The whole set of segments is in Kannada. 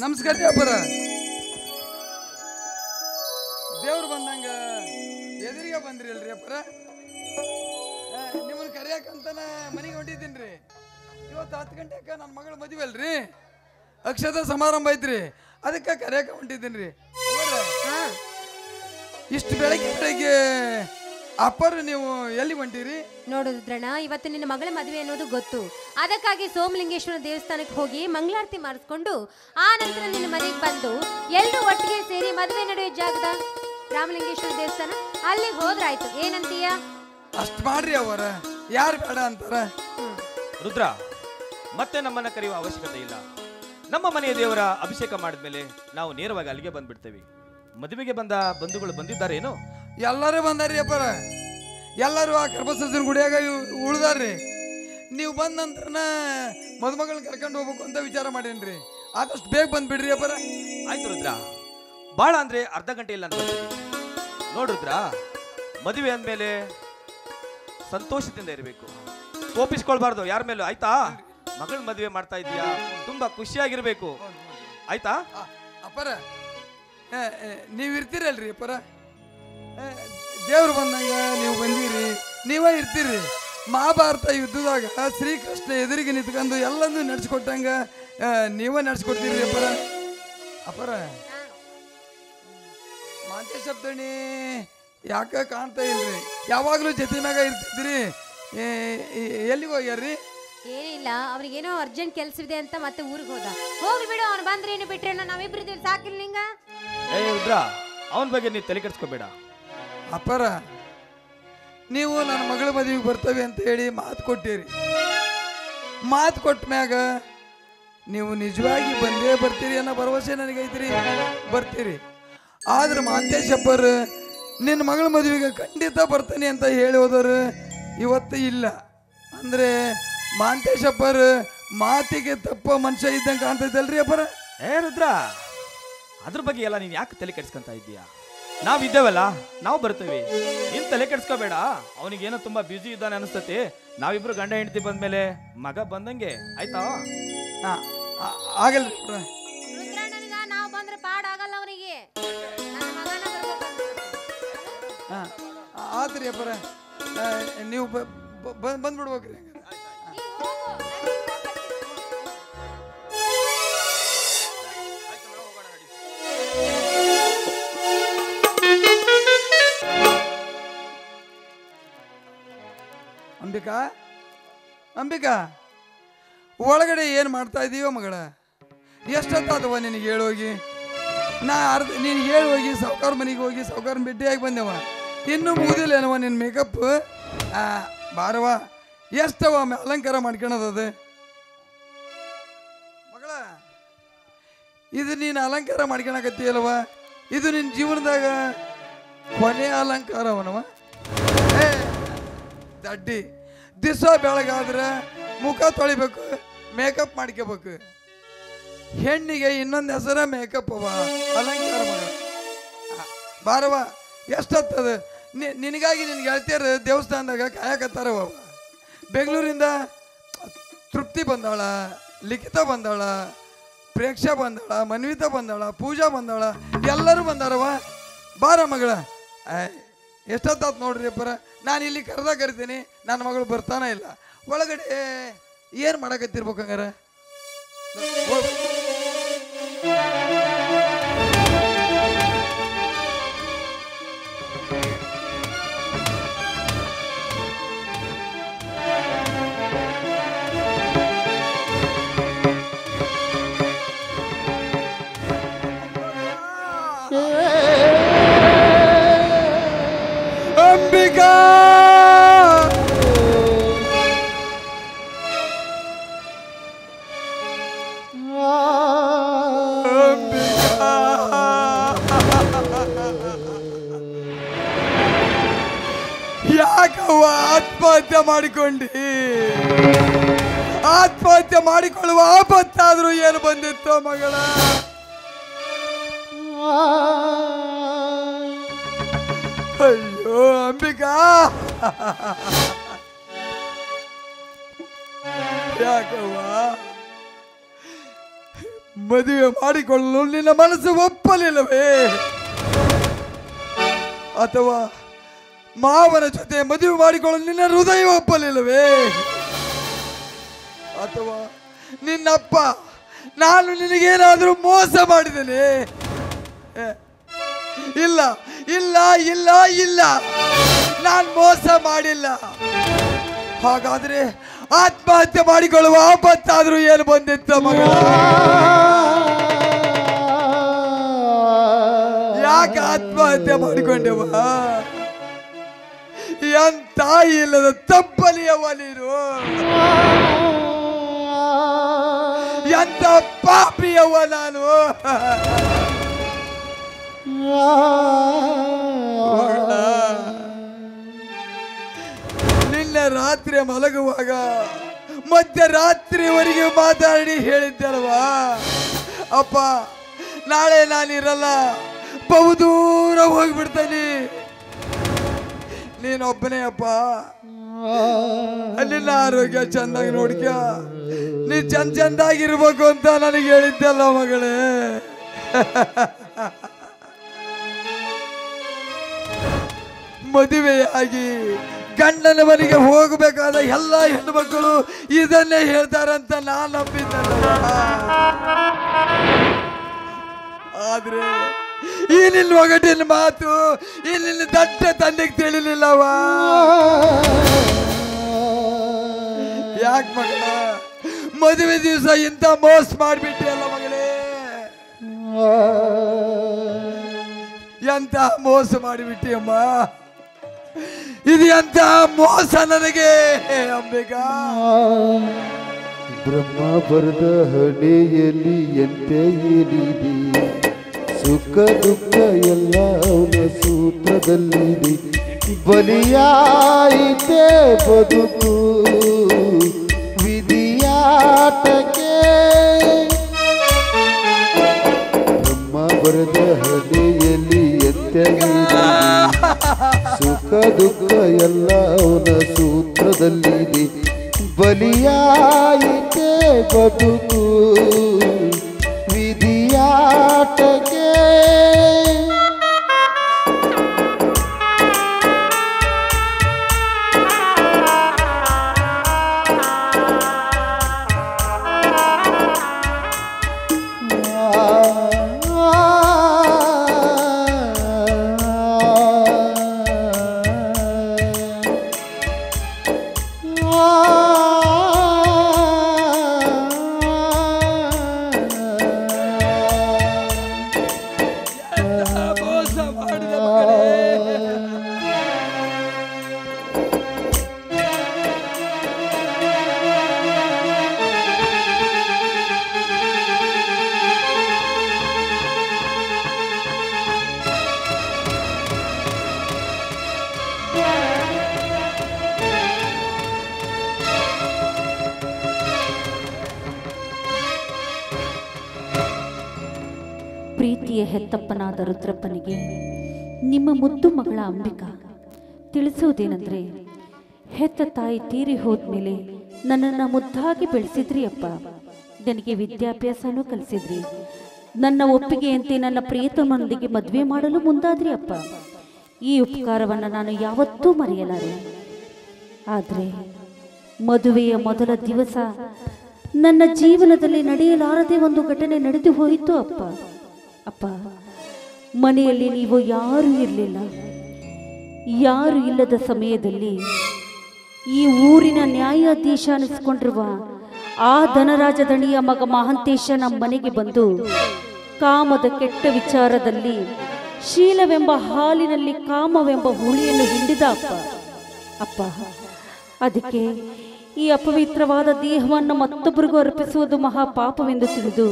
ನಮಸ್ಕಾರ ರೀ ಅಪ್ಪರ. ದೇವ್ರು ಬಂದಂಗ ಎದುರಿಗೆ ಬಂದ್ರಿ ಅಲ್ರಿ ಅಪ್ಪರ. ನಿಮ್ಮನ್ನ ಕರೆಯಾಕಂತನ ಮನೆಗೆ ಹೊಂಟಿದ್ದೀನಿ ರೀ. ಇವತ್ತು 10 ಗಂಟೆಗೆ ನನ್ನ ಮಗಳ ಮದುವೆ ಅಲ್ರಿ, ಅಕ್ಷತ ಸಮಾರಂಭ ಐತ್ರಿ, ಅದಕ್ಕೆ ಕರೆಯಾಕ ಹೊಂಟಿದ್ದೀನಿ ರೀ. ಇಷ್ಟು ಬೆಳಗ್ಗೆ ಅಪ್ಪರ್ ನೀವು ಎಲ್ಲಿ ಹೊಂಟಿರಿ? ನೋಡುದ್ರಣ್ಣ, ಇವತ್ತು ನಿನ್ನ ಮಗಳ ಮದುವೆ ಅನ್ನೋದು ಗೊತ್ತು. ಅದಕ್ಕಾಗಿ ಸೋಮಲಿಂಗೇಶ್ವರ ದೇವಸ್ಥಾನಕ್ಕೆ ಹೋಗಿ ಮಂಗಳಾರತಿ ಮಾಡಿಸ್ಕೊಂಡು ಆ ನಂತರ ನಿನ್ನ ಮನೆಗೆ ಬಂದು ಎಲ್ಲರೂ ಒಟ್ಟಿಗೆ ಸೇರಿ ಮದುವೆ ನಡೆಯೋ ಜಾಗದ ರಾಮಲಿಂಗೇಶ್ವರ ದೇವಸ್ಥಾನ ಅಲ್ಲಿಗೆ ಹೋದ್ರಾಯ್ತು. ಏನಂತೀಯ? ಅಷ್ಟು ಮಾಡ್ರಿ ಅವರ, ಯಾರು ಬೇಡ ಅಂತಾರ? ರುದ್ರ, ಮತ್ತೆ ನಮ್ಮನ್ನ ಕರೆಯುವ ಅವಶ್ಯಕತೆ ಇಲ್ಲ. ನಮ್ಮ ಮನೆಯ ದೇವರ ಅಭಿಷೇಕ ಮಾಡಿದ್ಮೇಲೆ ನಾವು ನೇರವಾಗಿ ಅಲ್ಲಿಗೆ ಬಂದ್ಬಿಡ್ತೇವೆ. ಮದುವೆಗೆ ಬಂದ ಬಂಧುಗಳು ಬಂದಿದ್ದಾರೇನು? ಎಲ್ಲರೂ ಬಂದಾರ್ರಿ ಅಪ್ಪರ. ಎಲ್ಲರೂ ಆ ಕರ್ಬಸನ ಗುಡಿಯಾಗ ಉಳ್ದಾರ್ರಿ. ನೀವು ಬಂದ ನಂತರನ ಮದುಮಗಳನ್ನ ಕರ್ಕೊಂಡು ಹೋಗ್ಬೇಕು ಅಂತ ವಿಚಾರ ಮಾಡೇನ್ರಿ. ಆದಷ್ಟು ಬೇಗ ಬಂದ್ಬಿಡ್ರಿ ಅಪ್ಪರ. ಆಯ್ತು ರುದ್ರ, ಭಾಳ ಅಂದ್ರೆ ಅರ್ಧ ಗಂಟೆ ಇಲ್ಲ ಅಂತ ನೋಡ್ರುದ್ರ. ಮದುವೆ ಅಂದಮೇಲೆ ಸಂತೋಷದಿಂದ ಇರಬೇಕು, ಕೋಪಿಸ್ಕೊಳ್ಬಾರ್ದು ಯಾರ ಮೇಲೂ. ಆಯ್ತಾ? ಮಗಳ ಮದುವೆ ಮಾಡ್ತಾ ಇದೀಯಾ, ತುಂಬಾ ಖುಷಿಯಾಗಿರ್ಬೇಕು. ಆಯ್ತಾ? ಅಪ್ಪರ ನೀವು ಇರ್ತೀರಲ್ರಿ ಅಪ್ಪರ. ದೇವ್ರು ಬಂದಂಗ ನೀವು ಬಂದಿರಿ, ನೀವೇ ಇರ್ತೀರಿ. ಮಹಾಭಾರತ ಯುದ್ಧದಾಗ ಶ್ರೀಕೃಷ್ಣ ಎದುರಿಗೆ ನಿಂತ್ಕೊಂಡು ಎಲ್ಲನೂ ನಡೆಸ್ಕೊಟ್ಟಂಗ ನೀವೇ ನಡೆಸ್ಕೊಡ್ತೀರಿ ಅಪ್ಪರ. ಅಪ್ಪರ ಮಾಂತೆ ಶಬ್ದಣಿ ಯಾಕ ಕಾಣ್ತಾ ಇಲ್ರಿ? ಯಾವಾಗಲೂ ಜೊತೆ ಮ್ಯಾಗ ಇರ್ತಿದ್ರಿ, ಎಲ್ಲಿಗೆ ಹೋಗ್ಯಾರ್ರಿ? ಏನಿಲ್ಲ, ಅವ್ರಿಗೇನೋ ಅರ್ಜೆಂಟ್ ಕೆಲ್ಸವಿದೆ ಅಂತ ಮತ್ತೆ ಊರಿಗೆ ಹೋದ. ಹೋಗಿ ಬಿಡು, ಅವ್ನು ಬಂದ್ರೆ ಏನು ಬಿಟ್ರೆ ನಾವಿಬ್ರಿದ್ದೀವಿ, ಸಾಕಿಲ್ಲ ನಿಂಗ? ಏ ರುದ್ರ, ಅವನ ಬಗ್ಗೆ ನೀವು ತಲೆ ಕೆಡಿಸ್ಕೋಬೇಡ. ಅಪ್ಪರ ನೀವು ನನ್ನ ಮಗಳ ಮದುವೆಗೆ ಬರ್ತವೆ ಅಂತ ಹೇಳಿ ಮಾತು ಕೊಟ್ಟಿರಿ. ಮಾತು ಕೊಟ್ಟ ಮ್ಯಾಗ ನೀವು ನಿಜವಾಗಿ ಬಂದೇ ಬರ್ತೀರಿ ಅನ್ನೋ ಭರವಸೆ ನನಗೈತ್ರಿ. ಬರ್ತೀರಿ. ಆದ್ರೆ ಮಾಂತೇಶ್ ಅಪ್ಪರು ನಿನ್ನ ಮಗಳ ಮದುವೆಗೆ ಖಂಡಿತ ಬರ್ತಾನೆ ಅಂತ ಹೇಳಿ ಹೋದವರು ಇವತ್ತು ಇಲ್ಲ. ಅಂದರೆ ಮಾಂತೇಶ್ ಅಪ್ಪರು ಮಾತಿಗೆ ತಪ್ಪ ಮನುಷ್ಯ ಇದ್ದಂಗೆ ಕಾಣ್ತೈತಲ್ರಿ ಅಪ್ಪರ. ಏ ರುದ್ರ, ಅದ್ರ ಬಗ್ಗೆ ಎಲ್ಲ ನೀನು ಯಾಕೆ ತಲೆ ಕೆಡಿಸ್ಕೊಂತ ಇದ್ದೀಯಾ? ನಾವಿದ್ದೇವಲ್ಲ, ನಾವು ಬರ್ತೇವೆ, ನೀನು ತಲೆ ಕೆಡಿಸ್ಕೋಬೇಡ. ಅವನಿಗೇನೋ ತುಂಬಾ ಬ್ಯುಸಿ ಇದ್ದಾನೆ ಅನಿಸ್ತತಿ. ನಾವಿಬ್ರು ಗಂಡ ಹೆಂಡತಿ ಬಂದ್ಮೇಲೆ ಮಗ ಬಂದಂಗೆ. ಆಯ್ತಾ? ಆಗಲ್ರಿ ನಾವು ಬಂದ್ರೆ ಪಾಡಾಗಲ್ಲ ಅವನಿಗೆ. ಆತ್ರಿ ಅಪ್ಪರ, ನೀವು ಬಂದ್ಬಿಡ್ಬೇಕ್ರಿ. ಅಂಬಿಕಾ, ಅಂಬಿಕಾ, ಒಳಗಡೆ ಏನು ಮಾಡ್ತಾ ಇದ್ದೀವ ಮಗಳ? ಎಷ್ಟೊತ್ತಾದವ ನಿನಗೆ ಹೇಳೋಗಿ? ನೀನು ಹೇಳಿ ಹೋಗಿ ಸಾವುಕಾರ ಮನೆಗೆ ಹೋಗಿ ಸಾವುಕಾರನ ಭೇಟಿಯಾಗಿ ಬಂದೆವ, ಇನ್ನೂ ಮುಗಿದಿಲ್ಲ ಏನವ ನಿನ್ನ ಮೇಕಪ್? ಬಾರವ, ಎಷ್ಟವ ಅಲಂಕಾರ ಮಾಡ್ಕೊಳೋದದು ಮಗಳ? ಇದು ನೀನು ಅಲಂಕಾರ ಮಾಡ್ಕೊಳಕತ್ತೀಯಲ್ವ? ಇದು ನಿನ್ನ ಜೀವನದಾಗ ಕೊನೆಯ ಅಲಂಕಾರವನವ. ದಡ್ಡಿ, ದಿವಸ ಬೆಳಗಾದ್ರೆ ಮುಖ ತೊಳಿಬೇಕು, ಮೇಕಪ್ ಮಾಡ್ಕೋಬೇಕು. ಹೆಣ್ಣಿಗೆ ಇನ್ನೊಂದು ಹೆಸರ ಮೇಕಪ್ ಅವ, ಅಲಂಕಾರ ಮಗ. ಬಾರವ, ಎಷ್ಟೊತ್ತದ? ನಿನಗಾಗಿ ನಿನ್ನ ಗೆಳತಿಯರು ದೇವಸ್ಥಾನದಾಗ ಕಾಯಕತ್ತಾರವ. ಬೆಂಗಳೂರಿಂದ ತೃಪ್ತಿ ಬಂದಾಳ, ಲಿಖಿತ ಬಂದಾಳ, ಪ್ರೇಕ್ಷಾ ಬಂದಾಳ, ಮನ್ವಿತಾ ಬಂದಾಳ, ಪೂಜಾ ಬಂದಾಳ, ಎಲ್ಲರೂ ಬಂದಾರವ. ಬಾರ ಮಗಳ. ಎಷ್ಟೊತ್ತಾತ್ ನೋಡ್ರಿ ಅಪ್ಪರ, ನಾನು ಇಲ್ಲಿ ಕರಿತೀನಿ, ನನ್ನ ಮಗಳು ಬರ್ತಾನೆ ಇಲ್ಲ. ಒಳಗಡೆ ಏನು ಮಾಡಕತ್ತಿರ್ಬೇಕು ಹಂಗಾರ? ಅಂಬಿಕಾ, ಯಾಕವ್ವ ಆತ್ಮಹತ್ಯೆ ಮಾಡಿಕೊಂಡಿ? ಆತ್ಮಹತ್ಯೆ ಮಾಡಿಕೊಳ್ಳುವ ಆಪತ್ತಾದ್ರೂ ಏನು ಬಂದಿತ್ತು ಮಗಳ? ಅಯ್ಯೋ ಅಂಬಿಕಾ, ಯಾಕವ್ವ ಮದುವೆ ಮಾಡಿಕೊಳ್ಳಲು ನಿನ್ನ ಮನಸ್ಸು ಒಪ್ಪಲಿಲ್ಲವೇ? ಅಥವಾ ಮಾವನ ಜೊತೆ ಮದುವೆ ಮಾಡಿಕೊಳ್ಳಲು ನಿನ್ನ ಹೃದಯ ಒಪ್ಪಲಿಲ್ಲವೇ? ಅಥವಾ ನಿನ್ನಪ್ಪ ನಾನು ನಿನಗೇನಾದರೂ ಮೋಸ ಮಾಡಿದ್ದೇನೆ? ಇಲ್ಲ ಇಲ್ಲ ಇಲ್ಲ ಇಲ್ಲ, ನಾನು ಮೋಸ ಮಾಡಿಲ್ಲ. ಹಾಗಾದ್ರೆ ಆತ್ಮಹತ್ಯೆ ಮಾಡಿಕೊಳ್ಳುವ ಆಪತ್ತಾದ್ರೂ ಏನು ಬಂದಿತ್ತ ಮಗಳ? ಯಾಕೆ ಆತ್ಮಹತ್ಯೆ ಮಾಡಿಕೊಂಡೆವ? ಎಂತ ಇಲ್ಲದ ತಪ್ಪಲಿಯವ ನೀನು, ಎಂತ ಪಾಪಿಯವ ನಾನು. ನಿನ್ನೆ ರಾತ್ರಿ ಮಲಗುವಾಗ ಮಧ್ಯರಾತ್ರಿವರೆಗೆ ಮಾತಾಡಿ ಹೇಳಿದ್ದಲ್ವಾ, ಅಪ್ಪ ನಾಳೆ ನಾನಿರಲ್ಲ, ಬಹುದೂರ ಹೋಗ್ಬಿಡ್ತೇನೆ, ನೀನೊಬ್ಬನೇ ಅಪ್ಪ, ನಿನ್ನ ಆರೋಗ್ಯ ಚಂದಾಗಿ ನೋಡ್ಕ, ನೀ ಚಂದಾಗಿರ್ಬೇಕು ಅಂತ ನನಗೆ ಹೇಳಿದ್ದಲ್ಲ ಮಗಳೇ. ಮದುವೆಯಾಗಿ ಗಂಡನ ಮನೆಗೆ ಹೋಗಬೇಕಾದ ಎಲ್ಲ ಹೆಣ್ಣುಮಕ್ಕಳು ಇದನ್ನೇ ಹೇಳ್ತಾರಂತ ನಾನು ನಂಬಿದ್ದಲ್ಲ. ಆದ್ರೆ ಈ ನಿನ್ನ ಒಗಟಿನ ಮಾತು ಈ ನಿನ್ನ ದಟ್ಟ ತಂದೆಗೆ ತಿಳಿಲಿಲ್ಲವ. ಯಾಕೆ ಮಗಳ ಮದುವೆ ದಿವಸ ಇಂಥ ಮೋಸ ಮಾಡಿಬಿಟ್ಟಿಯಲ್ಲ ಮಗಳೇ? ಎಂತ ಮೋಸ ಮಾಡಿಬಿಟ್ಟಿಯಮ್ಮ, ಇದು ಎಂತ ಮೋಸ ನನಗೆ ಅಂಬಿಕಾ. ಬ್ರಹ್ಮ ಬರೆದ ಹಣೆಯಲ್ಲಿ ಎಂತೆ ಏನಿದೆ, ಸುಖ ದುಃಖ ಎಲ್ಲ ಅವನ ಸೂತ್ರದಲ್ಲಿದೆ. ಬಲಿಯಾಯಿತೆ ಬದುಕು ವಿಧಿಯಾಟಕ್ಕೆ, ಬ್ರಹ್ಮ ಬರೆದ ಹಣೆಯಲ್ಲಿ ಎಂತೆ ಏನಿದೆ, ಸುಖ ದುಃಖ ಎಲ್ಲ ಅವನ ಸೂತ್ರದಲ್ಲಿದೆ. ಬಲಿಯಾಯಿತೆ ಬದುಕು ವಿಧಿಯಾಟಕ್ಕೆ. ಪ್ರೀತಿಯ ಹೆತ್ತಪ್ಪನಾದ ರುದ್ರಪ್ಪನಿಗೆ ನಿಮ್ಮ ಮುದ್ದು ಮಗಳ ಅಂಬಿಕಾ ತಿಳಿಸುವುದೇನೆಂದರೆ, ಹೆತ್ತ ತಾಯಿ ತೀರಿ ಹೋದ್ಮೇಲೆ ನನ್ನನ್ನು ಮುದ್ದಾಗಿ ಬೆಳೆಸಿದ್ರಿ ಅಪ್ಪ, ನನಗೆ ವಿದ್ಯಾಭ್ಯಾಸನೂ ಕಲಿಸಿದ್ರಿ, ನನ್ನ ಒಪ್ಪಿಗೆಯಂತೆ ನನ್ನ ಪ್ರಿಯತಮನೊಂದಿಗೆ ಮದುವೆ ಮಾಡಲು ಮುಂದಾದ್ರಿ ಅಪ್ಪ. ಈ ಉಪಕಾರವನ್ನು ನಾನು ಯಾವತ್ತೂ ಮರೆಯಲಾರೆ. ಆದರೆ ಮದುವೆಯ ಮೊದಲ ದಿವಸ ನನ್ನ ಜೀವನದಲ್ಲಿ ನಡೆಯಲಾರದೆ ಒಂದು ಘಟನೆ ನಡೆದು ಹೋಯಿತು ಅಪ್ಪ. ಅಪ್ಪ, ಮನೆಯಲ್ಲಿ ನೀವು ಯಾರೂ ಇರಲಿಲ್ಲ. ಯಾರು ಇಲ್ಲದ ಸಮಯದಲ್ಲಿ ಈ ಊರಿನ ನ್ಯಾಯಾಧೀಶ ಅನಿಸಿಕೊಂಡಿರುವ ಆ ಧನರಾಜ ದಣಿಯ ಮಗ ಮಹಾಂತೇಶ ನಮ್ಮ ಮನೆಗೆ ಬಂದು ಕಾಮದ ಕೆಟ್ಟ ವಿಚಾರದಲ್ಲಿ ಶೀಲವೆಂಬ ಹಾಲಿನಲ್ಲಿ ಕಾಮವೆಂಬ ಹುಳಿಯನ್ನು ಹಿಂಡಿದ ಅಪ್ಪ. ಅಪ್ಪ, ಅದಕ್ಕೆ ಈ ಅಪವಿತ್ರವಾದ ದೇಹವನ್ನು ಮತ್ತೊಬ್ಬರಿಗೂ ಅರ್ಪಿಸುವುದು ಮಹಾಪಾಪವೆಂದು ತಿಳಿದು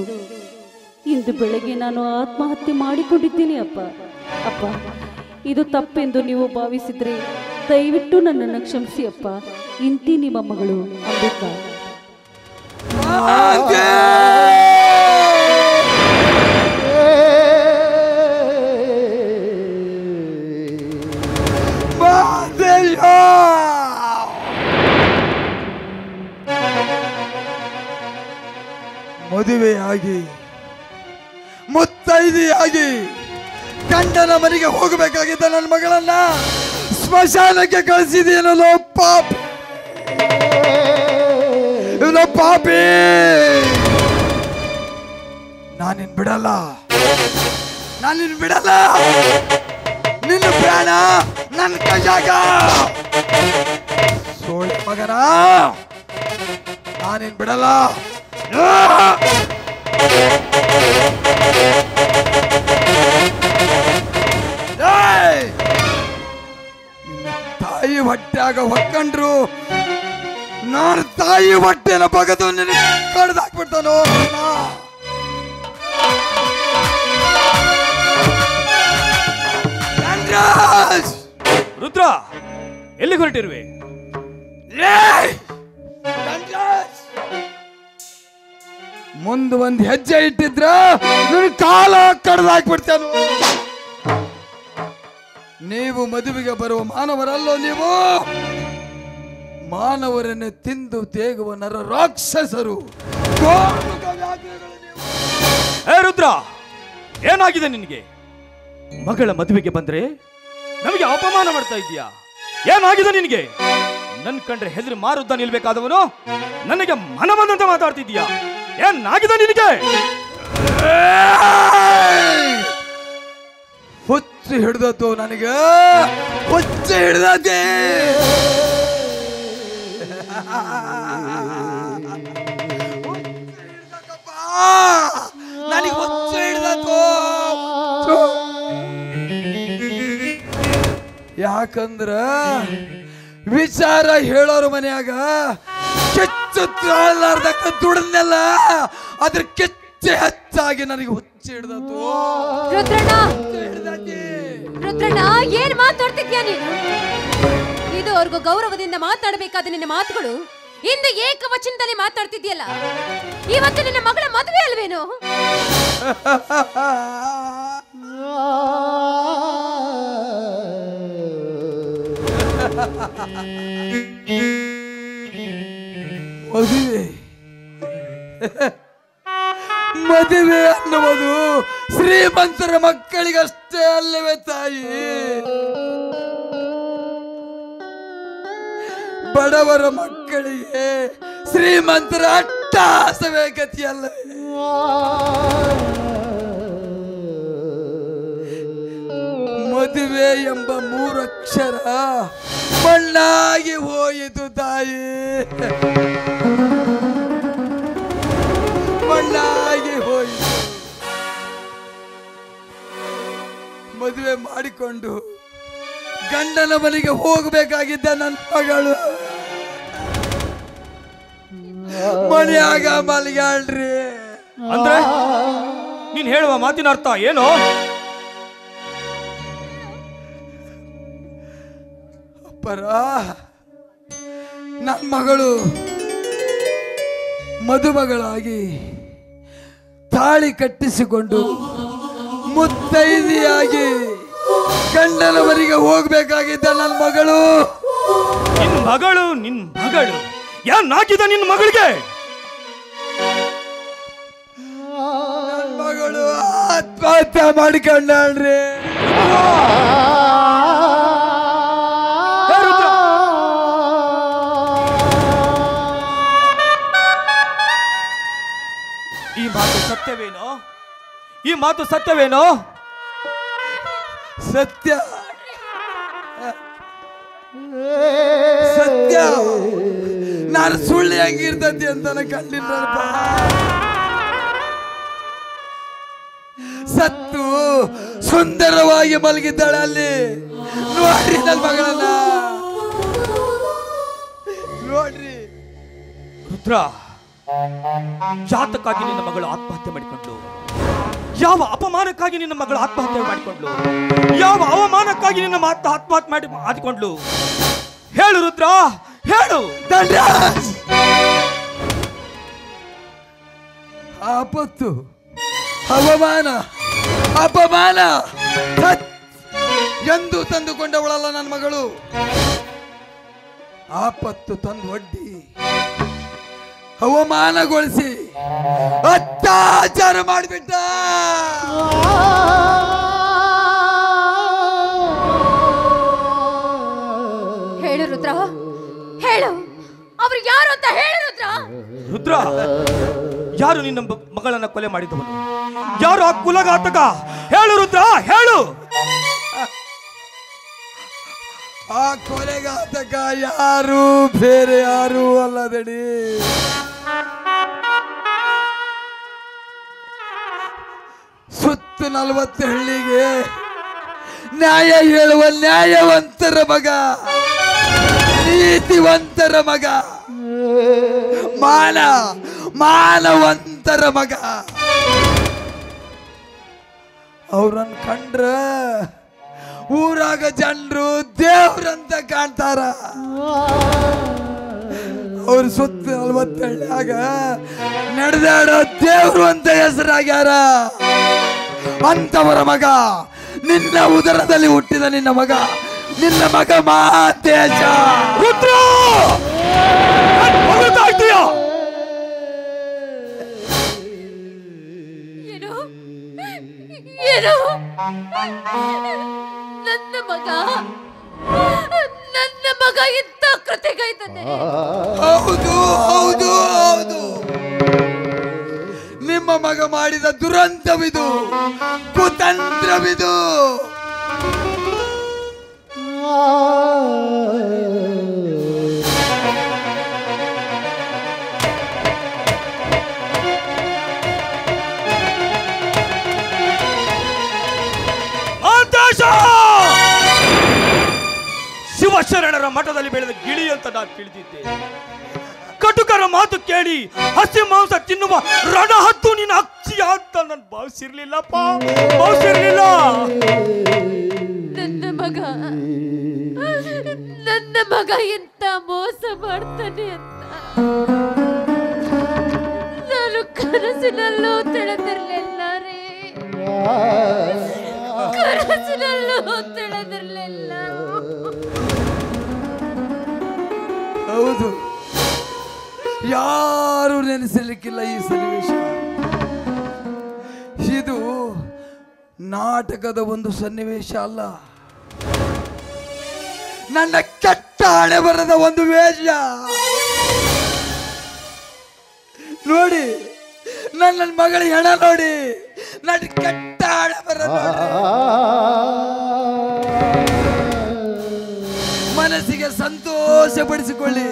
ಇಂದು ಬೆಳಗ್ಗೆ ನಾನು ಆತ್ಮಹತ್ಯೆ ಮಾಡಿಕೊಂಡಿದ್ದೀನಿ ಅಪ್ಪ. ಅಪ್ಪ, ಇದು ತಪ್ಪೆಂದು ನೀವು ಭಾವಿಸಿದ್ರೆ ದಯವಿಟ್ಟು ನನ್ನನ್ನು ಕ್ಷಮಿಸಿ ಅಪ್ಪ. ಇಂತಿ ನಿಮ್ಮ ಮಗಳು ಅಂಬಿಕಾ. ಮದುವೆಯಾಗಿ ಮುತ್ತೈದೆಯಾಗಿ ಗಂಡನ ಮನೆಗೆ ಹೋಗಬೇಕಾಗಿದ್ದ ನನ್ನ ಮಗಳನ್ನ ಸ್ಮಶಾನಕ್ಕೆ ಕಳಿಸಿದೇನೋ ಪಾಪಿ, ಇವನು ಪಾಪಿ. ನಾನಿನ್ ಬಿಡಲ್ಲ, ನಾನಿನ್ ಬಿಡಲ್ಲ. ನಿನ್ನ ಪ್ರಾಣ ನನ್ನ ಕೈಯಾಗ. ಸೋಳ ಮಗನ, ನಾನಿನ್ ಬಿಡಲ್ಲ. ತಾಯಿ ಹೊಟ್ಟೆಯಾಗ ಹೊಕ್ಕಂಡ್ರು ನಾನು ತಾಯಿ ಹೊಟ್ಟೆನ ಬಗದು ನಿನಗೆ ಕಡ್ದು ಹಾಕ್ಬಿಡ್ತಾನೋ. ರುದ್ರ, ಎಲ್ಲಿ ಹೊರಟಿರುವೆ? ಮುಂದೆ ಒಂದು ಹೆಜ್ಜೆ ಇಟ್ಟಿದ್ರ ನಿನ್ನ ಕಾಲ ಕಡ್ದು ಹಾಕ್ಬಿಡ್ತೇನು. ನೀವು ಮದುವೆಗೆ ಬರುವ ಮಾನವರಲ್ಲೋ, ನೀವು ಮಾನವರನ್ನೇ ತಿಂದು ತೇಗುವ ನರ ರಾಕ್ಷಸರು. ಏ ರುದ್ರ, ಏನಾಗಿದೆ ನಿನಗೆ? ಮಗಳ ಮದುವೆಗೆ ಬಂದ್ರೆ ನಮಗೆ ಅಪಮಾನ ಮಾಡ್ತಾ ಇದೀಯಾ? ಏನಾಗಿದೆ ನಿನಗೆ? ನನ್ ಕಂಡ್ರೆ ಹೆದರಿ ಮಾರುದ್ದ ನಿಲ್ಬೇಕಾದವನು ನನಗೆ ಮನ ಬಂದಂತೆ ಮಾತಾಡ್ತಿದ್ಯಾ? ಏನಾಗಿದೆ ನಿನಗೆ? ಹುಚ್ಚು ಹಿಡ್ದತ್ತು ನನಗೆ, ಹುಚ್ಚು ಹಿಡ್ದತೆ. ನನಗೆ ಹುಚ್ಚು ಹಿಡ್ದತ್ತು. ಯಾಕಂದ್ರ ವಿಚಾರ ಹೇಳೋರು ಮನ್ಯಾಗ ಕೆಚ್ಚು ತಾಳಲಾರ್ದಕ್ಕ ದುಡನ್ನೆಲ್ಲ ಅದ್ರ ಕೆಚ್ಚೆ ಹೆಚ್ಚಾಗಿ ನನಗೆ ಹುಚ್ಚು ಹಿಡ್ದತ್ತು. ರುದ್ರಣ್ಣ, ಏನ್ ಮಾತಾಡ್ತಿದ್ಯಾ ನೀನು? ಇದುವರೆಗೂ ಗೌರವದಿಂದ ಮಾತಾಡಬೇಕಾದ ನಿನ್ನ ಮಾತುಗಳು ಇಂದು ಏಕವಚನದಲ್ಲಿ ಮಾತಾಡ್ತಿದ್ಯಲ್ಲ. ಇವತ್ತು ನಿನ್ನ ಮಗಳ ಮದುವೆ ಅಲ್ವೇನು? ಮದುವೆ ಮದುವೆ ಅನ್ನುವುದು ಶ್ರೀಮಂತರ ಮಕ್ಕಳಿಗಷ್ಟೇ ಅಲ್ಲವೇ ತಾಯಿ? ಬಡವರ ಮಕ್ಕಳಿಗೆ ಶ್ರೀಮಂತರ ಅಟ್ಟಹಾಸವೇ ಗತಿಯಲ್ಲವೇ? ಮದುವೆ ಎಂಬ ಮೂರಕ್ಷರ ಮಣ್ಣಾಗಿ ಹೋಯಿತು ತಾಯಿ, ಮಣ್ಣಾಗಿ ಹೋಯಿತು. ಮದುವೆ ಮಾಡಿಕೊಂಡು ಗಂಡನ ಮನೆಗೆ ಹೋಗಬೇಕಾಗಿದ್ದ ನನ್ನ ಮಗಳು ಮನೆಯಾಗ ಮಲಗಾಳ್ರಿ. ಅಂದ್ರೆ ನೀನ್ ಹೇಳುವ ಮಾತಿನ ಅರ್ಥ ಏನು? ಅಪ್ಪರ, ನನ್ನ ಮಗಳು ಮದುಮಗಳಾಗಿ ತಾಳಿ ಕಟ್ಟಿಸಿಕೊಂಡು ಮುತ್ತೈದೆಯಾಗಿ ಗಂಡನವರಿಗೆ ಹೋಗ್ಬೇಕಾಗಿದ್ದ ನನ್ನ ಮಗಳು. ನಿನ್ ಮಗಳು ಏನಾಗಿದ ನಿನ್ನ ಮಗಳಿಗೆ? ನನ್ನ ಮಗಳು ಆತ್ಮಹತ್ಯೆ ಮಾಡಿಕೊಂಡ್ರಿ. ಈ ಮಾತು ಸತ್ಯವೇನೋ? ಈ ಮಾತು ಸತ್ಯವೇನೋ? ಸತ್ಯ, ಸತ್ಯ. ನಾನು ಸುಳ್ಳು ಹೆಂಗಿರ್ತತಿ ಅಂತ ಕಂಡಿಲ್ಲಪ್ಪ. ಸತ್ತು ಸುಂದರವಾಗಿ ಮಲಗಿದ್ದಾಳೆ ಅಲ್ಲಿ. ನೋಡ್ರಿ ನನ್ನ ಮಗಳನ್ನ, ನೋಡ್ರಿ. ರುದ್ರ, ಜಾತಕ್ಕಾಗಿ ನಿನ್ನ ಮಗಳು ಆತ್ಮಹತ್ಯೆ ಮಾಡಿಕೊಂಡ್ಲು. ಯಾವ ಅಪಮಾನಕ್ಕಾಗಿ ನಿನ್ನ ಮಗಳು ಆತ್ಮಹತ್ಯೆ ಮಾಡಿಕೊಂಡ್ಲು? ಯಾವ ಅವಮಾನಕ್ಕಾಗಿ ನಿನ್ನ ಮಾತು ಆತ್ಮಹತ್ಯೆ ಮಾಡಿಕೊಂಡ್ಲು? ಹೇಳು ರುದ್ರ, ಹೇಳು. ಆಪತ್ತು, ಅವಮಾನ, ಅಪಮಾನ ಎಂದು ತಂದುಕೊಂಡವಳಲ್ಲ ನನ್ನ ಮಗಳು. ಆಪತ್ತು ತಂದು ಒಡ್ಡಿ ಅವಮಾನಗೊಳಿಸಿ ಅತ್ಯಾಚಾರ ಮಾಡಿಬಿಟ್ಟ. ಹೇಳು ರುದ್ರ, ಹೇಳು, ಅವ್ರು ಯಾರು ಅಂತ ಹೇಳು ರುದ್ರ. ರುದ್ರ, ಯಾರು ನಿನ್ನ ಮಗಳನ್ನ ಕೊಲೆ ಮಾಡಿದವನು? ಯಾರು ಆ ಕುಲಘಾತಕ? ಹೇಳು ರುದ್ರ, ಹೇಳು. ಆ ಕೊಲೆಘಾತಕ ಯಾರು ಬೇರೆ ಯಾರು ಅಲ್ಲದಡಿ, ಸುತ್ತು 40 ಹಳ್ಳಿಗೆ ನ್ಯಾಯ ಹೇಳುವ ನ್ಯಾಯವಂತರ ಮಗ, ನೀತಿವಂತರ ಮಗ, ಮಾನವಂತರ ಮಗ. ಅವ್ರನ್ನ ಕಂಡ್ರ ಊರಾಗ ಜನರು ದೇವ್ರಂತ ಕಾಣ್ತಾರ. ಅವ್ರ ಸುತ್ತ 40 ಹಳ್ಳಿಯಾಗ ನಡೆದಾಡೋ ದೇವ್ರು ಅಂತ ಹೆಸರಾಗ್ಯಾರ. ಅಂತವರ ಮಗ, ನಿನ್ನ ಉದರದಲ್ಲಿ ಹುಟ್ಟಿದ ನಿನ್ನ ಮಗ, ನಿನ್ನ ಮಗ ಮಾತೇಶ. ರುದ್ರ, ಏನು ನನ್ನ ಮಗ ಇಂಥ ಕೃತಿಗೈತಾನೆ? ಹೌದು ಹೌದು ಹೌದು, ನಿಮ್ಮ ಮಗ ಮಾಡಿದ ದುರಂತವಿದು, ಕುತಂತ್ರವಿದು. ಶಿವಶರಣರ ಮಠದಲ್ಲಿ ಬೆಳೆದ ಗಿಳಿ ಅಂತ ನಾನು ತಿಳಿದಿದ್ದೆ. ಕಟುಕರ ಮಾತು ಕೇಳಿ ಹಸಿ ಮಾಂಸ ತಿನ್ನುವ ರಣಹದ್ದು ನಿನ್ನ ಅಕ್ಷಿ ಅಂತ ನಾನು ಭಾವಿಸಿರ್ಲಿಲ್ಲಪ್ಪ, ಭಾವಿಸಿರ್ಲಿಲ್ಲ. ನನ್ನ ಮಗ ಎಂತ ಮೋಸ ಮಾಡ್ತಾನೆ ಅಂತ ನಾನು ಕನಸಿನಲ್ಲೂ ತಿಳಿದಿರ್ಲಿಲ್ಲ ರೀ, ಕನಸಿನಲ್ಲೂ ತಿಳಿದಿರ್ಲಿಲ್ಲ. ಹೌದು, ಯಾರು ನೆನೆಸಲಿಕ್ಕಿಲ್ಲ ಈ ಸನ್ನಿವೇಶ. ಇದು ನಾಟಕದ ಒಂದು ಸನ್ನಿವೇಶ ಅಲ್ಲ, ನನ್ನ ಕೆಟ್ಟ ಹಣೆ ಬರದ ಒಂದು ವೇಷ. ನೋಡಿ, ನನ್ನ ಮಗಳ ಹೆಣ ನೋಡಿ, ನನ್ನ ಕೆಟ್ಟ ಹಣೆ ಬರದ. ಮನಸ್ಸಿಗೆ ಸಂತೋಷ ಪಡಿಸಿಕೊಳ್ಳಿ.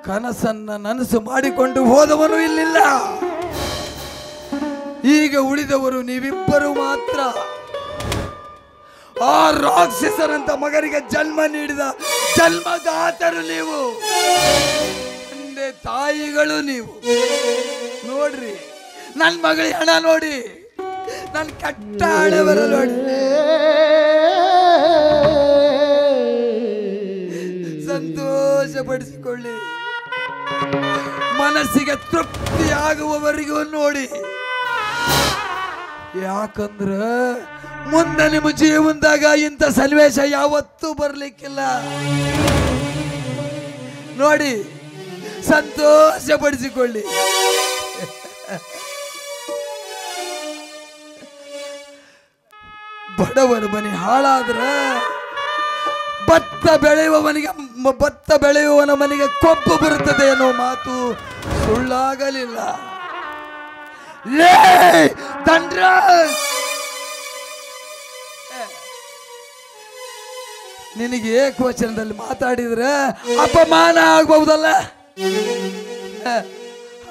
ಕನಸನ್ನ ನನಸು ಮಾಡಿಕೊಂಡು ಹೋದವನು ಇಲ್ಲಿಲ್ಲ. ಈಗ ಉಳಿದವರು ನೀವಿಬ್ಬರು ಮಾತ್ರ. ಆ ರಾಕ್ಷಸರಂತ ಮಗನಿಗೆ ಜನ್ಮ ನೀಡಿದ ಜನ್ಮದಾತರು ನೀವು, ತಂದೆ ತಾಯಿಗಳು ನೀವು. ನೋಡ್ರಿ, ನನ್ನ ಮಗಳ ಹಣ ನೋಡಿ, ನನ್ನ ಕೆಟ್ಟ ಹಣೆ ಬರ ನೋಡಿ. ಸಂತೋಷ ಪಡಿಸಿಕೊಳ್ಳಿ. ಮನಸ್ಸಿಗೆ ತೃಪ್ತಿಯಾಗುವವರೆಗೂ ನೋಡಿ. ಯಾಕಂದ್ರ ಮುಂದೆ ನಿಮ್ಮ ಜೀವನದಾಗ ಇಂಥ ಸನ್ನಿವೇಶ ಯಾವತ್ತೂ ಬರ್ಲಿಕ್ಕಿಲ್ಲ. ನೋಡಿ, ಸಂತೋಷ ಪಡಿಸಿಕೊಳ್ಳಿ. ಬಡವರ ಮನೆ ಹಾಳಾದ್ರ ಭತ್ತ ಬೆಳೆಯುವವನ ಮನೆಗೆ ಕೊಬ್ಬು ಬರುತ್ತದೆ ಅನ್ನೋ ಮಾತು ಸುಳ್ಳಾಗಲಿಲ್ಲ. ನಿನಗೆ ಏಕವಚನದಲ್ಲಿ ಮಾತಾಡಿದ್ರೆ ಅಪಮಾನ ಆಗ್ಬಹುದಲ್ಲ?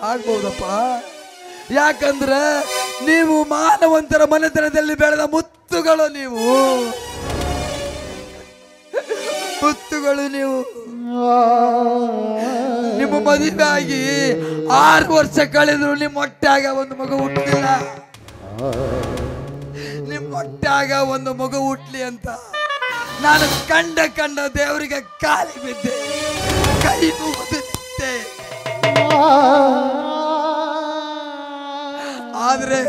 ಆಗ್ಬಹುದಪ್ಪ. ಯಾಕಂದ್ರೆ ನೀವು ಮಾನವಂತರ ಮನೆತನದಲ್ಲಿ ಬೆಳೆದ ಮುತ್ತುಗಳು, ಮುತ್ತುಗಳು ನೀವು. ನಿಮ್ಮ ಮದುವೆ ಆಗಿ 6 ವರ್ಷ ಕಳೆದ್ರು ನಿಮ್ಮ ಹೊಟ್ಟಾಗ ಒಂದು ಮಗು ಹುಟ್ಟಲಿಲ್ಲ. ನಿಮ್ಮ ಹೊಟ್ಟಾಗ ಒಂದು ಮಗು ಹುಟ್ಲಿ ಅಂತ ನಾನು ಕಂಡ ದೇವರಿಗೆ ಕಾಲಿ ಬಿದ್ದೆ, ಕೈ ಮುಗಿದಿದ್ದೆ. ಆದ್ರೆ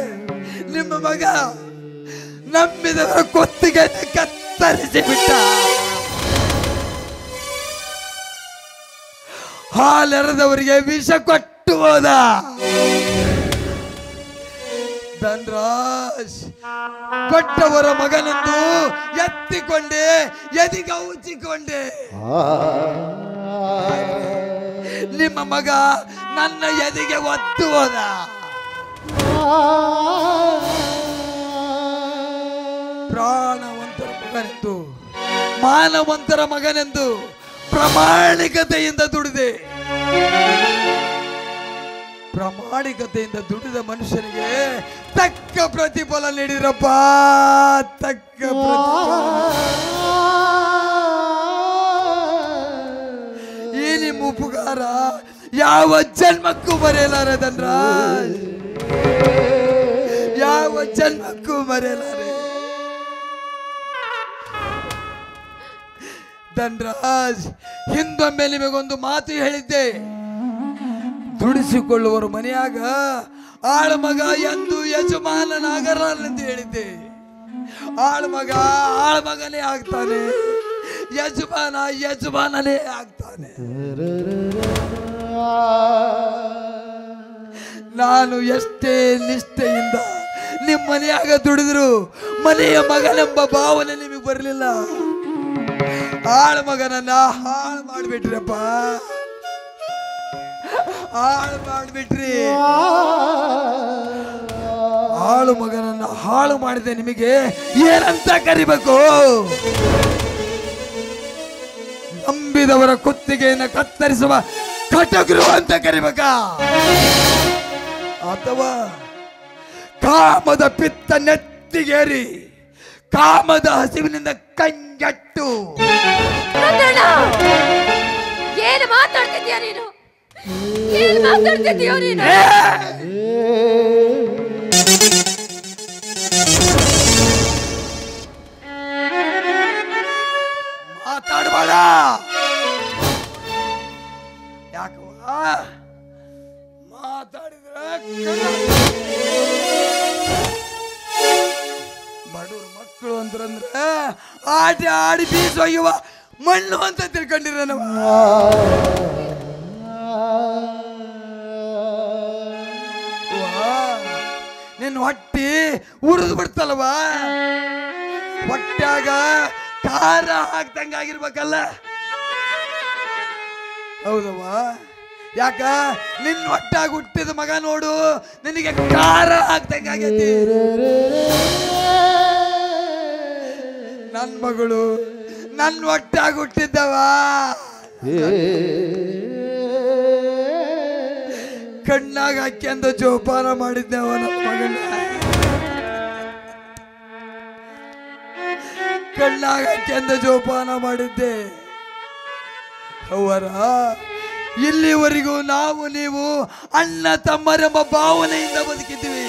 ನಿಮ್ಮ ಮಗ ನಂಬಿದವರ ಕೊತ್ತಿಗೆ ಕತ್ತರಿಸಿ ಬಿಟ್ಟ. ಹಾಲೆರೆದವರಿಗೆ ವಿಷ ಕೊಟ್ಟ ಕೊಟ್ಟು ಹೋದ. ಧನ್ರಾಜ್ ಕೊಟ್ಟವರ ಮಗನಂದು ಎತ್ತಿಕೊಂಡೆ, ಎದಿಗ ಉಚ್ಚಿಕೊಂಡೆ. ನಿಮ್ಮ ಮಗ ನನ್ನ ಎದಿಗೆ ಒತ್ತು ಹೋದ. ಪ್ರಾಣವಂತರ ಮಗನೆಂದು, ಮಾನವಂತರ ಮಗನೆಂದು ಪ್ರಾಮಾಣಿಕತೆಯಿಂದ ದುಡಿದೆ. ಪ್ರಾಮಾಣಿಕತೆಯಿಂದ ದುಡಿದ ಮನುಷ್ಯನಿಗೆ ತಕ್ಕ ಪ್ರತಿಫಲ ನೀಡಿರಪ್ಪ, ತಕ್ಕ ಪ್ರತಿಫಲ. ಈ ನಿಮ್ಮ ಉಪಕಾರ ಯಾವ ಜನ್ಮಕ್ಕೂ ಮರೆಯಲಾರೆ ಧನ್ರಾಜ್, ಯಾವ ಜನ್ಮಕ್ಕೂ ಮರೆಯಲಾರೆ. ಧನ್ರಾಜ್, ಹಿಂದೊಮ್ಮೆ ನಿಮಗೊಂದು ಮಾತು ಹೇಳಿದ್ದೆ. ದುಡಿಸಿಕೊಳ್ಳುವರು ಮನೆಯಾಗ ಆಳ್ಮಗ ಎಂದು ಯಜಮಾನನಾಗರಲೆಂದು ಹೇಳಿದ್ದೆ. ಆಳ್ಮಗ ಆಳ್ಮಗನೇ ಆಗ್ತಾನೆ, ಯಜಮಾನ ಯಜಮಾನನೇ ಆಗ್ತಾನೆ. ನಾನು ಎಷ್ಟೇ ನಿಷ್ಠೆಯಿಂದ ನಿಮ್ಮ ಮನೆಯಾಗ ದುಡಿದ್ರು ಮನೆಯ ಮಗನೆಂಬ ಭಾವನೆ ನಿಮಗೆ ಬರಲಿಲ್ಲ. ಆಳು ಮಗನನ್ನ ಹಾಳು ಮಾಡಿಬಿಟ್ರಪ್ಪ, ಹಾಳು ಮಾಡಿಬಿಟ್ರಿ. ಆಳು ಮಗನನ್ನ ಹಾಳು ಮಾಡಿದೆ, ನಿಮಗೆ ಏನಂತ ಕರಿಬೇಕು? ನಂಬಿದವರ ಕುತ್ತಿಗೆಯನ್ನು ಕತ್ತರಿಸುವ ಕಟಗುರು ಅಂತ ಕರಿಬೇಕಾ? ಅಥವಾ ಕಾಮದ ಪಿತ್ತ ನೆತ್ತಿಗೇರಿ ಕಾಮದ ಹಸಿವಿನಿಂದ ಕಂಗೆಟ್ಟು? ಏನು ಮಾತಾಡ್ತಿದ್ಯಾ ನೀನು? ಏನು ಮಾತಾಡ್ತಿದ್ಯೋ ನೀನು? ಮಾತಾಡಬೇಡ. ಯಾಕವ್ವ ಮಾತಾಡಿದ್ರೆ ಬಡವ್ರ ಮಕ್ಕಳು ಅಂತಂದ್ರೆ ಆಟ ಆಡಿ ಬೀಸೊಯ್ಯುವ ಮಣ್ಣು ಅಂತ ತಿಳ್ಕೊಂಡಿರ ನಾವು. ನಿನ್ನ ಹೊಟ್ಟಿ ಉರಿದು ಬಿಡ್ತಲ್ವ, ಹೊಟ್ಟ್ಯಾಗ ಖಾರ ಹಾಕ್ದಂಗಾಗಿರ್ಬೇಕಲ್ಲ. ಹೌದವ್ವ, ಯಾಕ ನಿನ್ನ ಹೊಟ್ಟಾಗ ಹುಟ್ಟಿದ ಮಗ ನೋಡು ನಿನಗೆ ಖಾರ ಹಾಕ್ದಂಗಾಗೈತಿ. ನನ್ನ ಮಗಳು ನನ್ನ ಹೊಟ್ಟಾಗ ಹುಟ್ಟಿದ್ದವ, ಕಣ್ಣಾಗ ಹಾಕ್ಯಂದು ಜೋಪಾನ ಮಾಡಿದ್ದವ ನನ್ನ ಮಗನ. ಕಣ್ಣಾಗ ಹಾಕ್ಯಂದು ಜೋಪಾನ ಮಾಡಿದ್ದೆ. ಅವರ ಇಲ್ಲಿವರೆಗೂ ನಾವು ನೀವು ಅಣ್ಣ ತಮ್ಮರೆಂಬ ಭಾವನೆಯಿಂದ ಬದುಕಿದ್ವಿ.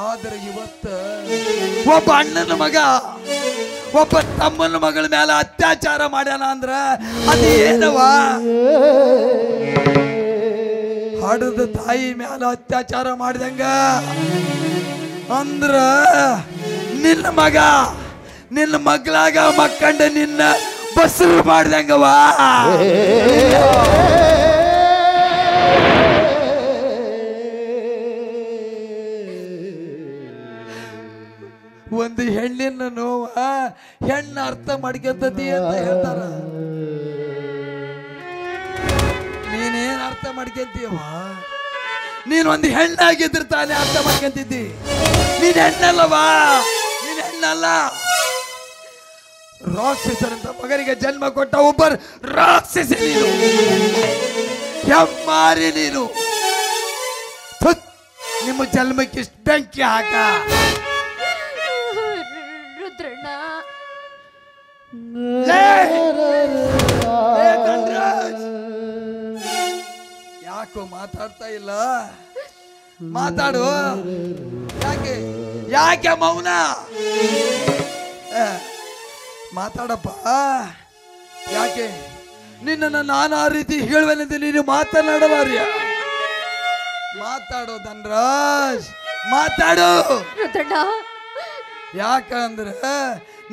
ಆದರೆ ಇವತ್ತ ಒಬ್ಬ ಅಣ್ಣನ ಮಗ ಒಬ್ಬ ತಮ್ಮನ ಮಗಳ ಮೇಲೆ ಅತ್ಯಾಚಾರ ಮಾಡ್ಯಾನ ಅಂದ್ರ ಅದು ಏನವ? ಹಡದ ತಾಯಿ ಮೇಲೆ ಅತ್ಯಾಚಾರ ಮಾಡಿದಂಗ ಅಂದ್ರ ನಿನ್ನ ಮಗ ನಿನ್ನ ಮಗಳಾಗ ಮಕ್ಕಂಡ ನಿನ್ನ ಬಸರು ಮಾಡ್ದಂಗವಾ. ಒಂದು ಹೆಣ್ಣಿನ ನೋವ ಹೆಣ್ಣು ಅರ್ಥ ಮಾಡ್ಕೊಂತತಿ ಅಂತ ಹೇಳ್ತಾರ. ನೀನೇನ್ ಅರ್ಥ ಮಾಡ್ಕೊಂತೀವ? ನೀನ್ ಒಂದು ಹೆಣ್ಣಾಗಿದ್ರೆ ತಾನೇ ಅರ್ಥ ಮಾಡ್ಕೊಂತಿದ್ದಿ. ನೀನ್ ಹೆಣ್ಣಲ್ಲವಾ, ನೀನ್ ಹೆಣ್ಣಲ್ಲ. ರಾಕ್ಷಸರಂತ ಮಗನಿಗೆ ಜನ್ಮ ಕೊಟ್ಟ ಒಬ್ಬರು ರಾಕ್ಷಸಿ ನೀನು, ಹೆಮ್ಮಾರಿ ನೀನು. ನಿಮ್ಮ ಜನ್ಮಕ್ಕೆ ಇಷ್ಟು ಬೆಂಕಿ ಹಾಕ. ರುದ್ರಣ್ಣ, ಯಾಕೋ ಮಾತಾಡ್ತಾ ಇಲ್ಲ? ಮಾತಾಡು. ಯಾಕೆ ಯಾಕೆ ಮೌನ? ಮಾತಾಡಪ್ಪ. ಯಾಕೆ ನಿನ್ನನ್ನು ನಾನು ಆ ರೀತಿ ಹೇಳುವೆನೆಂದು ನೀನು ಮಾತನಾಡಲಾರಿಯ? ಮಾತಾಡೋ ಧನ್ರಾಜ್, ಮಾತಾಡು. ಯಾಕಂದ್ರೆ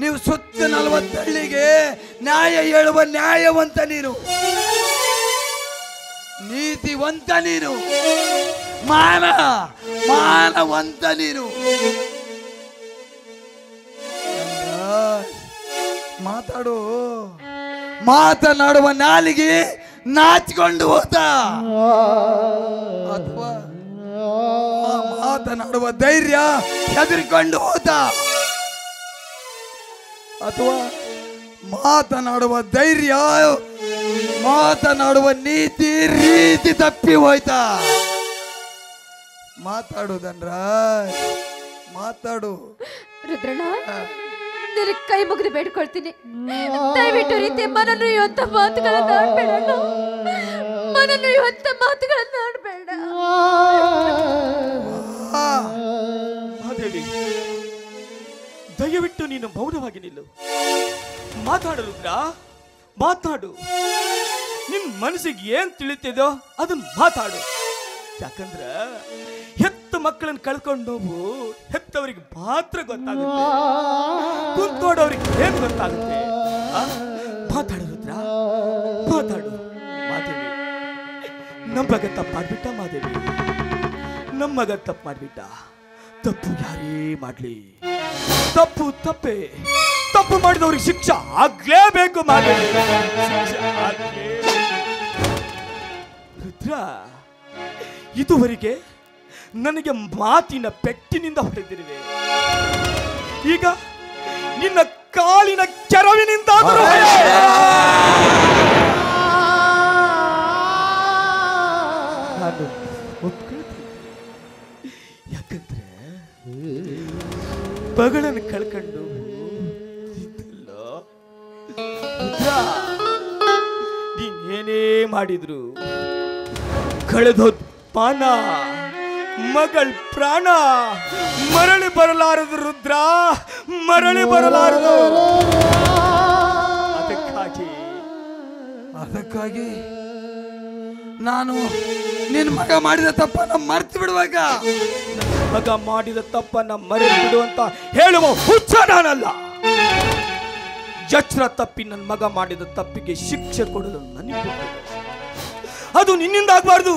ನೀವು ಸುತ್ತ 40 ಹಳ್ಳಿಗೆ ನ್ಯಾಯ ಹೇಳುವ ನ್ಯಾಯವಂತ ನೀನು. ನೀತಿವಂತ ನೀನು, ಮಾನವಂತ ನೀನು. ಮಾತಾಡು, ಮಾತನಾಡುವ ನಾಲಿಗೆ ನಾಚಿಕೊಂಡು ಹೋದ, ಅಥವಾ ಮಾತನಾಡುವ ಧೈರ್ಯ ಹೆದರಿಕೊಂಡು ಹೋದ, ಅಥವಾ ಮಾತನಾಡುವ ಧೈರ್ಯ ಮಾತನಾಡುವ ರೀತಿ ತಪ್ಪಿ ಹೋಯ್ತಾ? ಮಾತಾಡುದನ್ರ ಮಾತಾಡು. ರುದ್ರಣ್ಣ, ನಿನಗೆ ಕೈ ಮುಗಿದು ಬೇಡ್ಕೊಳ್ತೀನಿ, ದಯವಿಟ್ಟು ರೀತಿ ಮನನುಯುವಂತ ಮಾತುಗಳನ್ನ ಆಡ್ಬೇಡ, ಮನನುಯುವಂತ ಮಾತುಗಳನ್ನ ಆಡ್ಬೇಡ. ಮಹಾದೇವಿ, ದಯವಿಟ್ಟು ನೀನು ಮೌನವಾಗಿ ನಿಲ್ಲು. ಮಾತಾಡು ರುದ್ರ, ಮಾತಾಡು. ನಿನ್ ಮನಸ್ಸಿಗೆ ಏನ್ ತಿಳಿತಿದೋ ಅದನ್ನ ಮಾತಾಡು. ಯಾಕಂದ್ರ ಹೆತ್ತ ಮಕ್ಕಳನ್ನ ಕಳ್ಕೊಂಡು ನೋವು ಹೆತ್ತವರಿಗೆ ಮಾತ್ರ ಗೊತ್ತಾಗುತ್ತೆ, ಕುಂತೋಡವ್ರಿಗೆ ಏನ್ ಗೊತ್ತಾಗುತ್ತೆ? ಮಾತಾಡು ರುದ್ರ, ಮಾತಾಡು. ಮಾದೇವಿ, ನಮ್ಮಗ ತಪ್ಪು ಮಾಡ್ಬಿಟ್ಟ. ಮಾದೇವಿ, ನಮ್ಮಗ ತಪ್ಪು ಮಾಡ್ಬಿಟ್ಟ. ತಪ್ಪು ಯಾರೇ ಮಾಡ್ಲಿ, ತಪ್ಪು ತಪ್ಪೇ. ತಪ್ಪು ಮಾಡಿದವ್ರಿಗೆ ಶಿಕ್ಷೆ ಆಗ್ಲೇಬೇಕು. ಮಾದೇವಿ, ರುದ್ರ, ಇದುವರೆಗೆ ನನಗೆ ಮಾತಿನ ಪೆಟ್ಟಿನಿಂದ ಹೊಡೆದಿರುವೆ, ಈಗ ನಿನ್ನ ಕಾಲಿನ ಕೆರವಿನಿಂದ ನಾನು ಒಪ್ಕೊಳ್ತೀನಿ. ಯಾಕಂದ್ರೆ ಮಗಳನ್ನು ಕಳ್ಕೊಂಡು ನೀನೇನೇ ಮಾಡಿದ್ರು ಕಳೆದೋದ್ ಪಾನ ಮಗಳ ಪ್ರಾಣ ಮರಳಿ ಬರಲಾರದು ರುದ್ರ, ಮರಳಿ ಬರಲಾರದು. ಅದಕ್ಕಾಗಿ ನಾನು ನಿನ್ನ ಮಗ ಮಾಡಿದ ತಪ್ಪನ್ನ ಮರ್ತು ಬಿಡುವಾಗ, ಮಗ ಮಾಡಿದ ತಪ್ಪನ್ನ ಮರೆತು ಬಿಡು ಅಂತ ಹೇಳುವ ಹುಚ್ಚ ನಾನಲ್ಲ. ಜಚ್ರ ತಪ್ಪಿ ನನ್ನ ಮಗ ಮಾಡಿದ ತಪ್ಪಿಗೆ ಶಿಕ್ಷೆ ಕೊಡಲು ನನಗೆ ಅದು ನಿನ್ನಿಂದ ಆಗ್ಬಾರ್ದು.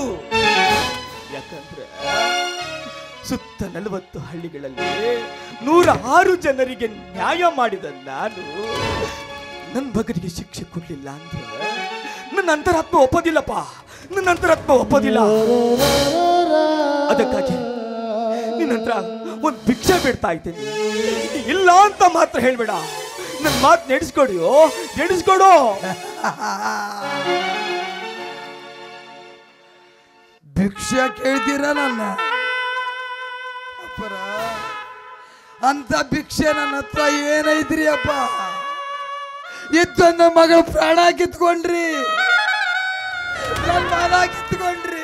ಯಾಕಂದ್ರೆ ಸುತ್ತ 40 ಹಳ್ಳಿಗಳಲ್ಲಿ 106 ಜನರಿಗೆ ನ್ಯಾಯ ಮಾಡಿದ ನಾನು ನನ್ನ ಮಗನಿಗೆ ಶಿಕ್ಷೆ ಕೊಡ್ಲಿಲ್ಲ ಅಂದ್ರೆ ನನ್ನ ಅಂತರಾತ್ಮ ಒಪ್ಪೋದಿಲ್ಲಪ್ಪ, ನನ್ನ ಅಂತರಾತ್ಮ ಒಪ್ಪೋದಿಲ್ಲ. ಅದಕ್ಕಾಗಿ ನಿನ್ನ ಹತ್ರ ಒಂದು ಭಿಕ್ಷೆ ಬಿಡ್ತಾ ಇದ್ದೀನಿ. ಇಲ್ಲ ಅಂತ ಮಾತ್ರ ಹೇಳ್ಬೇಡ, ನನ್ನ ಮಾತು ನಡೆಸ್ಕೊಡಿಯೋ, ನಡೆಸ್ಕೊಡು. ಭಿಕ್ಷೆ ಕೇಳ್ತೀರ ನನ್ನ ಅಪ್ಪರ? ಅಂತ ಭಿಕ್ಷೆ ನನ್ನ ಹತ್ರ ಏನೈತ್ರಿ ಅಪ್ಪ? ಇದ್ದೊಂದು ಮಗಳ ಪ್ರಾಣ ಕಿತ್ಕೊಂಡ್ರಿ, ನನ್ನ ಮಾನ ಕಿತ್ಕೊಂಡ್ರಿ.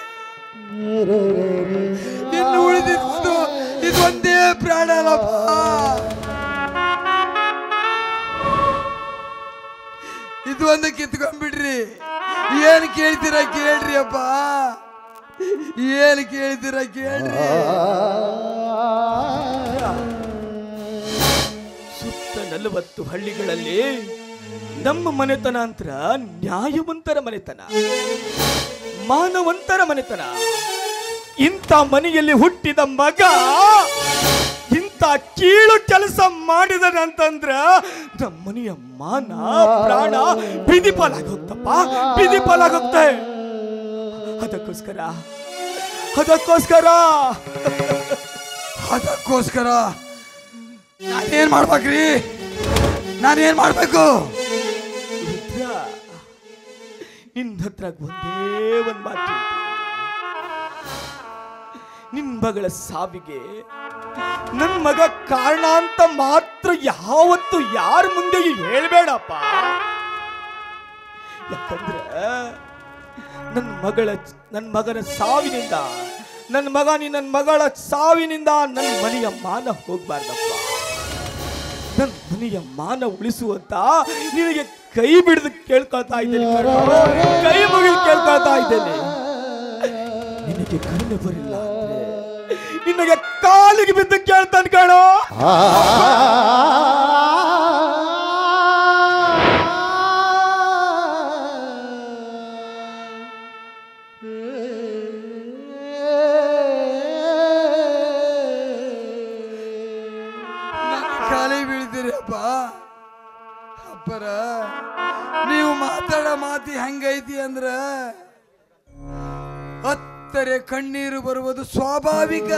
ಇನ್ನು ಉಳಿದಿದ್ದು ಇದೊಂದೇ ಪ್ರಾಣ ಅಲ್ಲಪ್ಪ. ಇದು ಒಂದು ಕಿತ್ಕೊಂಡ್ಬಿಡ್ರಿ. ಏನ್ ಕೇಳ್ತೀರ ಕೇಳ್ರಿ ಅಪ್ಪ, ಏನ್ ಕೇಳ್ತೀರ ಕೇಳ್ರಿ. ಸುತ್ತ 40 ಹಳ್ಳಿಗಳಲ್ಲಿ ನಮ್ಮ ಮನೆತನ ಅಂತರ ನ್ಯಾಯವಂತರ ಮನೆತನ, ಮಾನವಂತರ ಮನೆತನ. ಇಂಥ ಮನೆಯಲ್ಲಿ ಹುಟ್ಟಿದ ಮಗ ಇಂಥ ಕೀಳು ಕೆಲಸ ಮಾಡಿದನಂತಂದ್ರ ನಮ್ಮ ಮನೆಯ ಮಾನ ಪ್ರಾಣ ಬೀದಿ ಪಾಲಾಗಿ ಹೋಗ್ತಪ್ಪ, ಬೀದಿ ಪಾಲಾಗಿ ಹೋಗ್ತಾ. ಅದಕ್ಕೋಸ್ಕರ ನಾನೇನ್ ಮಾಡ್ಬೇಕ್ರಿ? ನಾನೇನ್ ಮಾಡ್ಬೇಕು? ನಿನ್ನ ಹತ್ರ ಒಂದೇ ಒಂದು ಮಾತು, ನಿನ್ ಮಗಳ ಸಾವಿಗೆ ನನ್ನ ಮಗ ಕಾರಣ ಅಂತ ಮಾತ್ರ ಯಾವತ್ತು ಯಾರ ಮುಂದೆಯೂ ಹೇಳ್ಬೇಡಪ್ಪ. ಯಾಕಂದ್ರೆ ನನ್ನ ಮಗನ ಸಾವಿನಿಂದ, ನನ್ನ ಮಗಳ ಸಾವಿನಿಂದ ನನ್ನ ಮನೆಯ ಮಾನ ಹೋಗ್ಬಾರ್ದಪ್ಪ. ನನ್ನ ಮನೆಯ ಮಾನ ಉಳಿಸುವಂತ ನಿನಗೆ ಕೈ ಬಿಡದು ಕೇಳ್ಕೊಳ್ತಾ ಇದ್ದೇನೆ, ಕೈ ಮುಗಿದು ಕೇಳ್ಕೊಳ್ತಾ ಇದ್ದೇನೆ. ನಿನಗೆ ಕರುಣೆ ಬರಿಲ್ಲ ಅಂದ್ರೆ ನಿನಗೆ ಕಾಲಿಗೆ ಬಿದ್ದು ಕೇಳ್ತಾನೆ ಕಾಣೋ. ರುದ್ರನ ಮಾತಿ ಹೆಂಗೈತಿ ಅಂದ್ರ ಹತ್ತರೆ ಕಣ್ಣೀರು ಬರುವುದು ಸ್ವಾಭಾವಿಕ.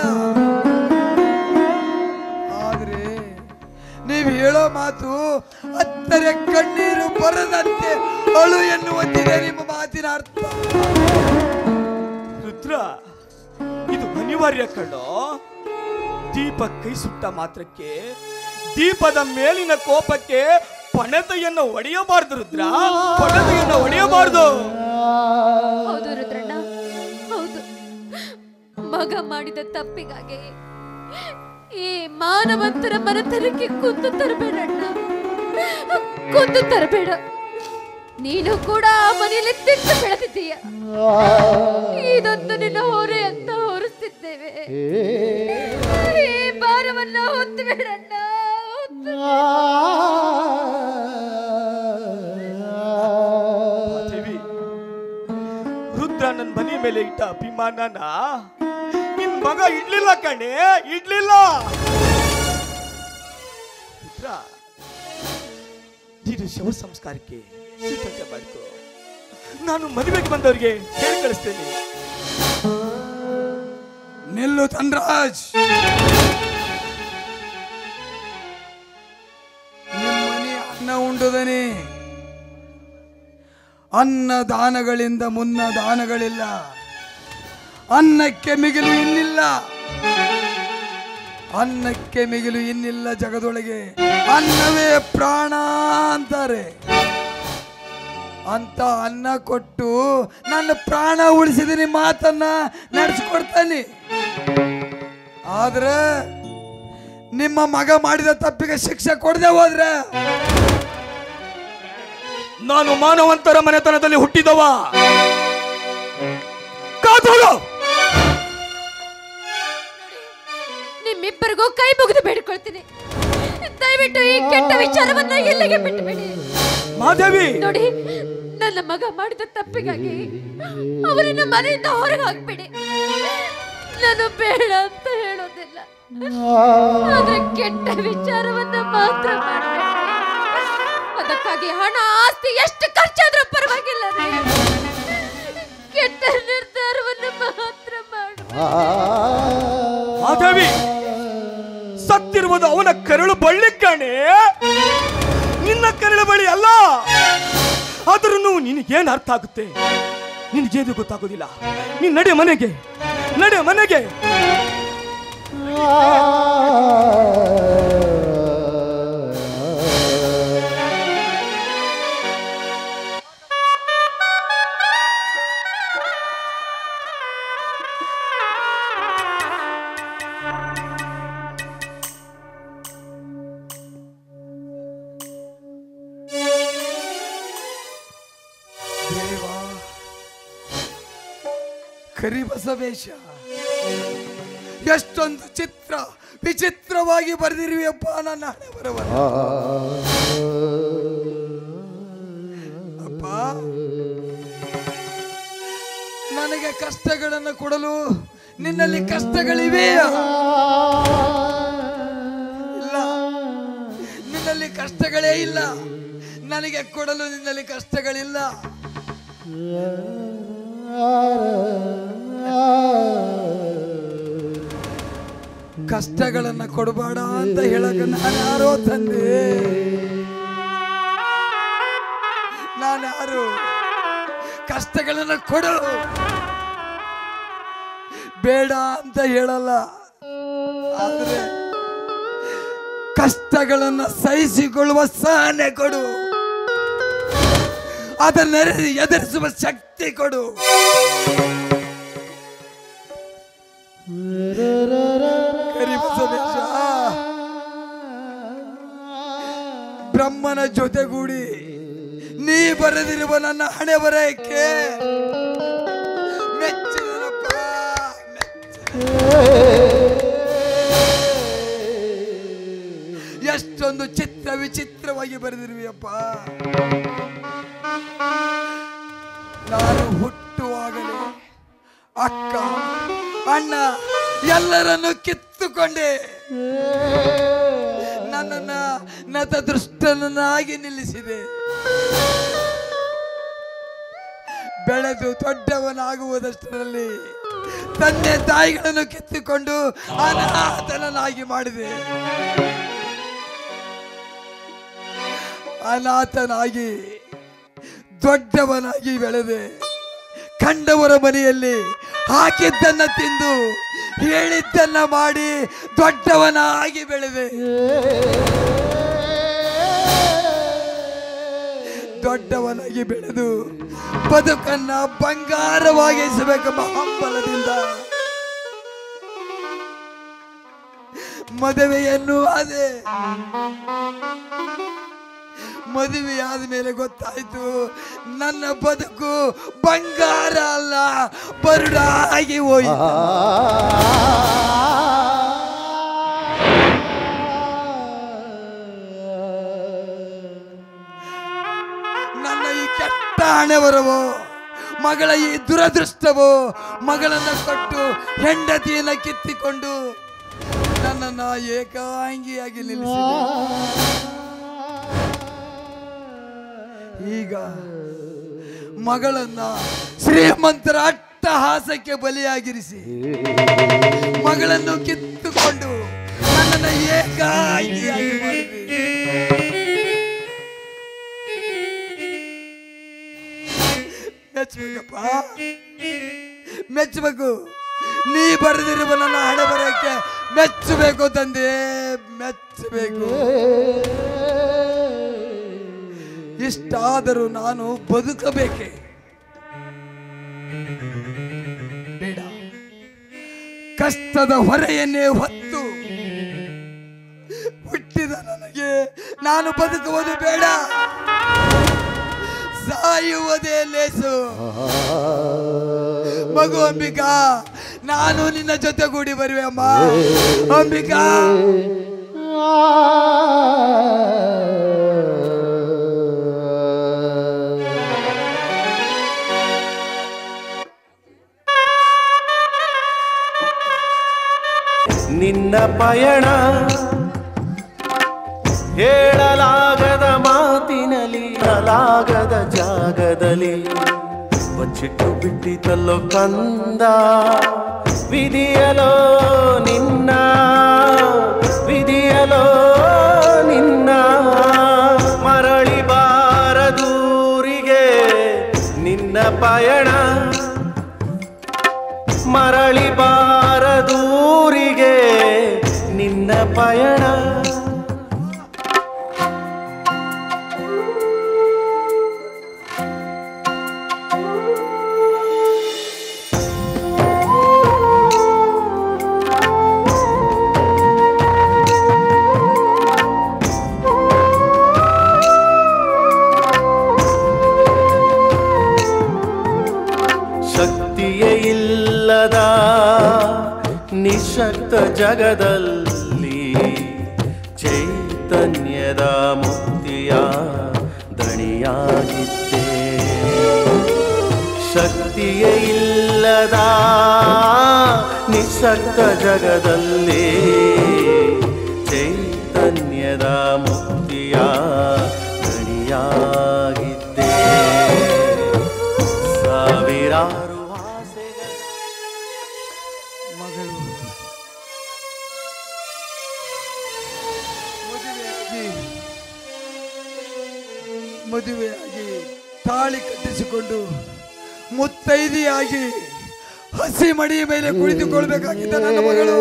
ಆದ್ರೆ ನೀವು ಹೇಳೋ ಮಾತು ಹತ್ತರೆ ಕಣ್ಣೀರು ಬರದಂತೆ ಅಳು ಎನ್ನುವಂತಿದೆ ನಿಮ್ಮ ಮಾತಿನ ಅರ್ಥ. ರುದ್ರ, ಇದು ಅನಿವಾರ್ಯ ಕಣೋ. ದೀಪ ಕೈ ಸುಟ್ಟ ಮಾತ್ರಕ್ಕೆ, ದೀಪದ ಮೇಲಿನ ಕೋಪಕ್ಕೆ ಪಣತೆಯನ್ನು ಒಡೆಯಬಾರ್ದು ರುದ್ರ, ಪಣತೆಯನ್ನು ಒಡೆಯಬಾರ್ದು. ಹೌದು ರುದ್ರಣ್ಣ, ಹೌದು. ಮಗ ಮಾಡಿದ ತಪ್ಪಿಗಾಗಿ ಈ ಮಾನವಂತರ ಮನತನಕ್ಕೆ ಕುಂದು ತರಬೇಡಣ್ಣ, ಕುಂದು ತರಬೇಡ. ನೀನು ಕೂಡ ಆ ಮನೆಯಲ್ಲಿ ತಿಂದು ಬೆಳೆದಿದ್ದೀಯ. ಇದೊಂದು ನಿನ್ನ ಹೊರೆ ಅಂತ ಹೊರಿಸಿದ್ದೇವೆ. ಈ ಭಾರವನ್ನ ಹೊತ್ತು ಬೇಡಣ್ಣ. ದೇವಿ, ರುದ್ರ ನನ್ನ ಮನೆ ಮೇಲೆ ಇಟ್ಟ ಅಭಿಮಾನನ ನಿನ್ ಮಗ ಇಡ್ಲಿಲ್ಲ ಕಣೆ, ಇಡ್ಲಿಲ್ಲ. ರುದ್ರ, ನೀನು ಶವ ಸಂಸ್ಕಾರಕ್ಕೆ ಸಿದ್ಧತೆ ಮಾಡ್ಕೋ. ನಾನು ಮದುವೆಗೆ ಬಂದವರಿಗೆ ಹೇಳಿ ಕಳಿಸ್ತೇನೆ. ನಿಲ್ಲು ಧನರಾಜ್. ನಿಮ್ಮನೆ ಅನ್ನ ಉಂಡುದನೆ. ಅನ್ನ ದಾನಗಳಿಂದ ಮುನ್ನ ದಾನಗಳಿಲ್ಲ. ಅನ್ನಕ್ಕೆ ಮಿಗಿಲು ಇನ್ನಿಲ್ಲ. ಅನ್ನಕ್ಕೆ ಮಿಗಿಲು ಇನ್ನಿಲ್ಲ ಜಗದೊಳಗೆ. ಅನ್ನವೇ ಪ್ರಾಣ ಅಂತಾರೆ. ಅಂತ ಅನ್ನ ಕೊಟ್ಟು ನನ್ನ ಪ್ರಾಣ ಉಳಿಸಿದೀನಿ, ಮಾತನ್ನ ನಡೆಸ್ಕೊಡ್ತಾನೆ. ಆದ್ರೆ ನಿಮ್ಮ ಮಗ ಮಾಡಿದ ತಪ್ಪಿಗೆ ಶಿಕ್ಷೆ ಕೊಡದೆ ಹೋದ್ರೆ ನಾನು ಮಾನವಂತರ ಮನೆತನದಲ್ಲಿ ಹುಟ್ಟಿದವ. ಕಾದೋಳು. ನಿಮ್ಮಿಬ್ಬರಿಗೂ ಕೈ ಮುಗಿದು ಬೇಡ್ಕೊಳ್ತೀನಿ, ದಯವಿಟ್ಟು ಈ ಕೆಟ್ಟ ವಿಚಾರವನ್ನ ಇಲ್ಲಿಗೆ ಬಿಟ್ಟುಬಿಡಿ. ಮಾಧವಿ, ನೋಡಿ, ನನ್ನ ಮಗ ಮಾಡಿದ ತಪ್ಪಿಗಾಗಿ ಅವರನ್ನ ಮನೆಯಿಂದ ಹೊರಗೆ ಹಾಕ್ಬಿಡಿ. ನಾನು ಬೇಡ ಅಂತ ಹೇಳೋದಿಲ್ಲ, ಆದ್ರೆ ಕೆಟ್ಟ ವಿಚಾರವನ್ನ ಮಾತ್ರ ಮಾಡಬೇಡಿ. ಅದಕ್ಕಾಗಿ ಹಣ ಆಸ್ತಿ ಎಷ್ಟು ಖರ್ಚಾದ್ರೂ ಪರವಾಗಿಲ್ಲ, ಕೆಟ್ಟ ನಿರ್ಧಾರವನ್ನು ಮಾತ್ರ ಮಾಡು. ಮಾಧವಿ, ಸತ್ತಿರುವುದು ಅವನ ಕರಳು ಬಳ್ಳಿ ಕಣೆ, ನಿನ್ನ ಕರಳು ಬಳ್ಳಿ ಅಲ್ಲ. ಆದರೂ ನಿನಗೇನು ಅರ್ಥ ಆಗುತ್ತೆ? ನಿನಗೇನು ಗೊತ್ತಾಗೋದಿಲ್ಲ. ನೀನ್ ನಡೆ ಮನೆಗೆ, ನಡೆ ಮನೆಗೆ. ಕರಿಬಸವೇಶ, ಎಷ್ಟೊಂದು ಚಿತ್ರ ವಿಚಿತ್ರವಾಗಿ ಬರೆದಿರುವಿಯಪ್ಪ ನನ್ನ ಹಣೆ ಬರವಲ್ಲ. ಅಪ್ಪ, ನನಗೆ ಕಷ್ಟಗಳನ್ನು ಕೊಡಲು ನಿನ್ನಲ್ಲಿ ಕಷ್ಟಗಳಿವೆಯ? ಇಲ್ಲ, ನಿನ್ನಲ್ಲಿ ಕಷ್ಟಗಳೇ ಇಲ್ಲ. ನನಗೆ ಕೊಡಲು ನಿನ್ನಲ್ಲಿ ಕಷ್ಟಗಳಿಲ್ಲ. ಕಷ್ಟಗಳನ್ನ ಕೊಡಬೇಡ ಅಂತ ಹೇಳಕ ನಾನು ಯಾರೋ ತಂದೆ? ನಾನು ಯಾರು? ಕಷ್ಟಗಳನ್ನ ಕೊಡು ಬೇಡ ಅಂತ ಹೇಳಲ್ಲ. ಆದ್ರೆ ಕಷ್ಟಗಳನ್ನ ಸಹಿಸಿಕೊಳ್ಳುವ ಸಹನೆ ಕೊಡು, ಅದನ್ನ ಎದುರಿಸುವ ಶಕ್ತಿ ಕೊಡು. ಕರಿಬಸವೇಶ, ಬ್ರಹ್ಮನ ಜೊತೆಗೂಡಿ ನೀ ಬರೆದಿರುವ ನನ್ನ ಹಣೆ ಬರಹಕ್ಕೆ ಮೆಚ್ಚಿದನಪ್ಪ, ಎಷ್ಟೊಂದು ಚಿತ್ರ ವಿಚಿತ್ರವಾಗಿ ಬರೆದಿರುವಿಯಪ್ಪ. ನಾನು ಹುಟ್ಟುವಾಗಲೇ ಅಕ್ಕ ಅಣ್ಣ ಎಲ್ಲರನ್ನು ಕಿತ್ತುಕೊಂಡೆ. ನನ್ನನ್ನ ನತದೃಷ್ಟನಾಗಿ ನಿಲ್ಲಿಸಿದೆ. ಬೆಳೆದು ದೊಡ್ಡವನಾಗುವುದಷ್ಟರಲ್ಲಿ ತಂದೆ ತಾಯಿಗಳನ್ನು ಕಿತ್ತುಕೊಂಡು ಅನಾಥನಾಗಿ ಮಾಡಿದೆ. ಅನಾಥನಾಗಿ ದೊಡ್ಡವನಾಗಿ ಬೆಳೆದೆ. ಕಂಡವರ ಮನೆಯಲ್ಲಿ ಹಾಕಿದ್ದನ್ನ ತಿಂದು ಹೇಳಿದ್ದನ್ನ ಮಾಡಿ ದೊಡ್ಡವನಾಗಿ ಬೆಳೆದೆ. ದೊಡ್ಡವನಾಗಿ ಬೆಳೆದು ಬದುಕನ್ನ ಬಂಗಾರವಾಗಿಸಬೇಕೆಂಬ ಹಂಬಲದಿಂದ ಮದುವೆಯನ್ನು ಅದೇ ಮದುವೆಯಾದ ಮೇಲೆ ಗೊತ್ತಾಯ್ತು ನನ್ನ ಬದುಕು ಬಂಗಾರ ಅಲ್ಲ, ಬರುಡಾಗಿ ಹೋಯಿತು. ನನ್ನ ಈ ಕೆಟ್ಟ ಹಣೆಬರವೋ, ಮಗಳ ಈ ದುರದೃಷ್ಟವೋ, ಮಗಳನ್ನ ಕೊಟ್ಟು ಹೆಂಡತಿಯನ್ನ ಕಿತ್ತಿಕೊಂಡು ನನ್ನನ್ನ ಏಕಾಂಗಿಯಾಗಿ ನಿಲ್ಲಿಸಿದೆ. ಈಗ ಮಗಳನ್ನ ಶ್ರೀಮಂತರ ಅಟ್ಟಹಾಸಕ್ಕೆ ಬಲಿಯಾಗಿರಿಸಿ ಮಗಳನ್ನು ಕಿತ್ತುಕೊಂಡು ನನ್ನನ್ನು ಏಕಾಂಗಿಯಾಗಿ ಮಾಡಿದೆ. ಮೆಚ್ಚಬೇಕಪ್ಪ, ಮೆಚ್ಚಬೇಕು. ನೀ ಬರೆದಿರುವ ನನ್ನ ಹಣೆ ಬರಕ್ಕೆ ಮೆಚ್ಚಬೇಕು ತಂದೆ, ಮೆಚ್ಚಬೇಕು. ಇಷ್ಟಾದರೂ ನಾನು ಬದುಕಬೇಕೆ? ಬೇಡ. ಕಷ್ಟದ ಹೊರೆಯನ್ನೇ ಹೊತ್ತು ಹುಟ್ಟಿದ ನನಗೆ ನಾನು ಬದುಕುವುದು ಬೇಡ, ಸಾಯುವುದೇ ಲೇಸು. ಮಗು ಅಂಬಿಕಾ, ನಾನು ನಿನ್ನ ಜೊತೆಗೂಡಿ ಬರುವೆ ಅಮ್ಮ. ಅಂಬಿಕಾ, ನಿನ್ನ ಪಯಣ ಹೇಳಲಾಗದ ಮಾತಿನಲ್ಲಿ, ಹೇಳಲಾಗದ ಜಾಗದಲ್ಲಿ ಬಚ್ಚಿಟ್ಟು ಬಿಟ್ಟಿತಲ್ಲೋ ಕಂದ. ವಿಧಿಯಲೋ ನಿನ್ನ, ವಿಧಿಯಲೋ ನಿನ್ನ, ಮರಳಿ ಬಾರದೂರಿಗೆ ನಿನ್ನ ಪಯಣ, ಮರಳಿ ಬಾರದೂರಿಗೆ ನಿನ್ನ ಪಯಣ. ಶಕ್ತಿಯೇ ಇಲ್ಲದ ನಿಶಕ್ತ ಜಗದಲ್ಲಿ ಚೈತನ್ಯದ ಮುಕ್ತಿಯ ದಣಿಯಾಗಿದ್ದೆ. ಶಕ್ತಿಯೇ ಇಲ್ಲದ ನಿಶಕ್ತ ಜಗದಲ್ಲಿ ಚೈತನ್ಯದ ಮುಕ್ತಿಯ ದಣಿಯಾಗಿದ್ದೆ. ಸಾವಿರಾರು ಮಗಳು ಮದುವೆಯಾಗಿ ತಾಳಿ ಕಟ್ಟಿಸಿಕೊಂಡು ಮುತ್ತೈದೆಯಾಗಿ ಹಸಿ ಮಡಿಯ ಮೇಲೆ ಕುಳಿತುಕೊಳ್ಬೇಕಾಗಿದ್ದ ನನ್ನ ಮಗಳು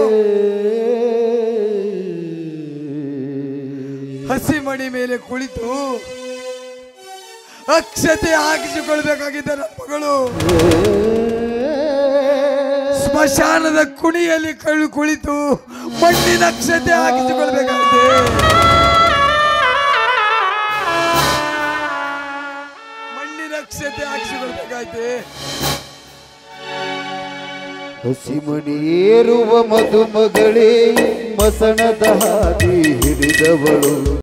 ಹಸಿ ಮಡಿ ಮೇಲೆ ಕುಳಿತು ಅಕ್ಷತೆ ಹಾಕಿಸಿಕೊಳ್ಬೇಕಾಗಿದ್ದ ನನ್ನ ಮಗಳು ಸ್ಮಶಾನದ ಕುಣಿಯಲ್ಲಿ ಕುಳಿತು ಮಣ್ಣಿನ ಅಕ್ಷತೆ ಹಾಕಿಸಿಕೊಳ್ಬೇಕಾಗಿದೆ. ಮಣ್ಣಿನ ಅಕ್ಷತೆ ಹಾಕಿಸಿಕೊಳ್ಬೇಕಾಯ್ತೆ. ಹಸಿಮಣಿಯೇರುವ ಮಧುಮಗಳೇ ಮಸಣದ ಹಾದಿ ಹಿಡಿದವಳು